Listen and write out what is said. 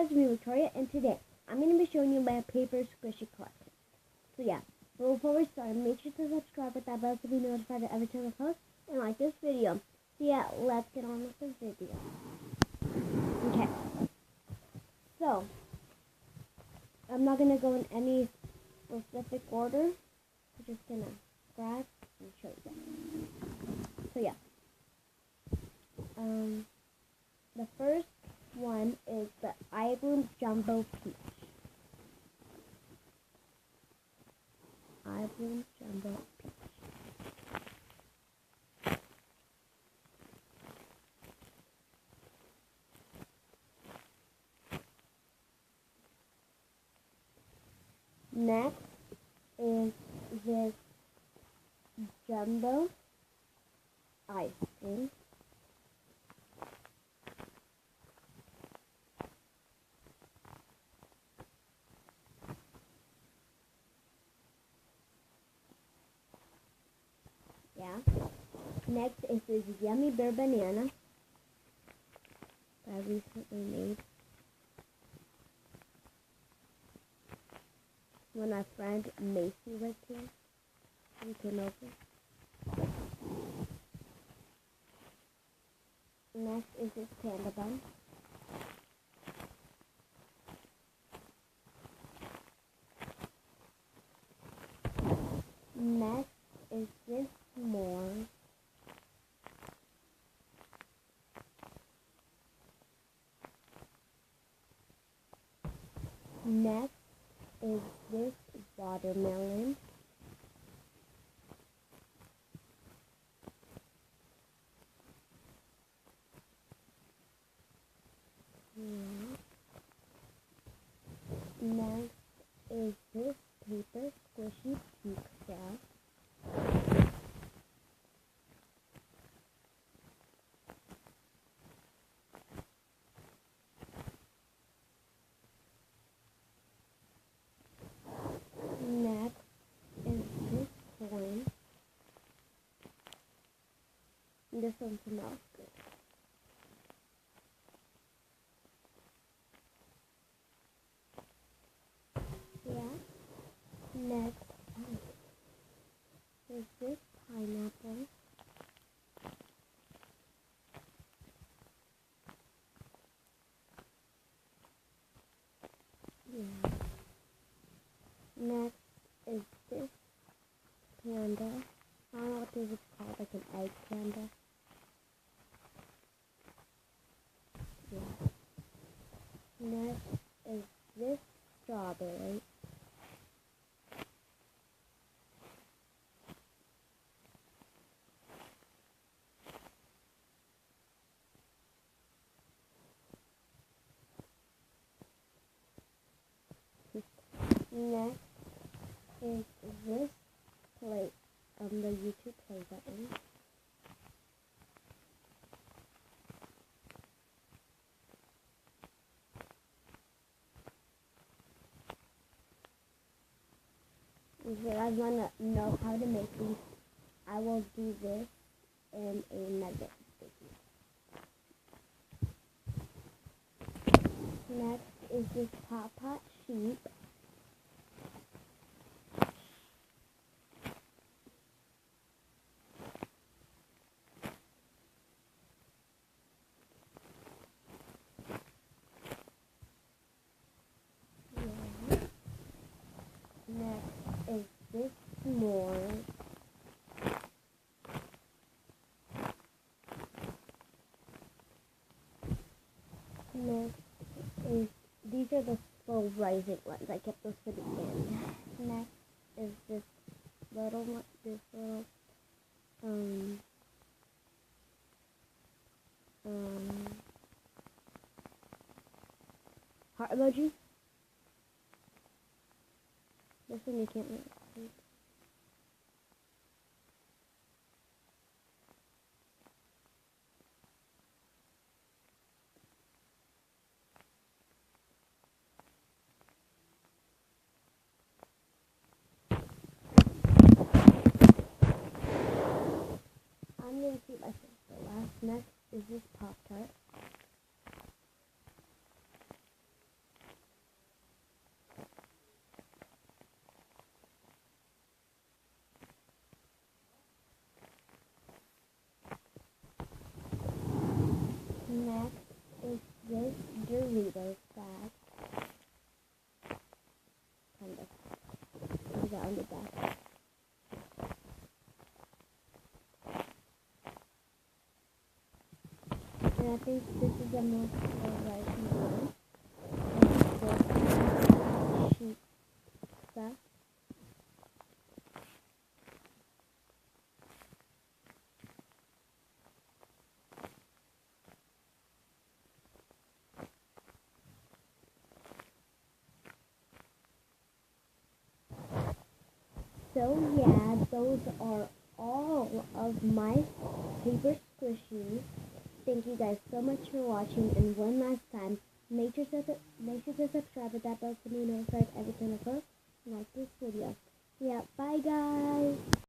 it's me, Victoria, and today I'm going to be showing you my paper squishy collection. So yeah, but before we start, make sure to subscribe with that bell to be notified every time I post, and like this video. So yeah, let's get on with the video. Okay, so I'm not going to go in any specific order. I'm just going to grab and show you guys. So yeah, the first one is the iBloom Jumbo Peach. iBloom Jumbo Peach. Next is this Jumbo ice cream. Yeah. Next is this Yummy Bear Banana that I recently made when our friend Macy was here. He came over. Next is this Panda Bun. Next is this s'mores. Next is this watermelon. Next is this paper squishy pink stuff. Next is this one. This one smells good. Yeah. Next is this pineapple. Yeah. Next is this panda. I don't know what this is called, like an egg panda. Yeah. Next is this strawberry. Next is this plate, the YouTube play button. If you guys want to know how to make these, I will do this in a nugget video. Next is this Hot Pot sheep. Next is this s'mores. Next is, these are the slow rising ones. I kept those for the end. Next is this little one, heart emoji. This one you can't really see. I'm going to keep my sister last. Next is this Pop-Tart. Doritos bag. Kind of. Put that on the back. And I think this is the most polarizing one. And sheet stuff. So yeah, those are all of my paper squishies. Thank you guys so much for watching, and one last time, make sure to subscribe with that bell to be notified every time I post and like this video. Yeah, bye guys!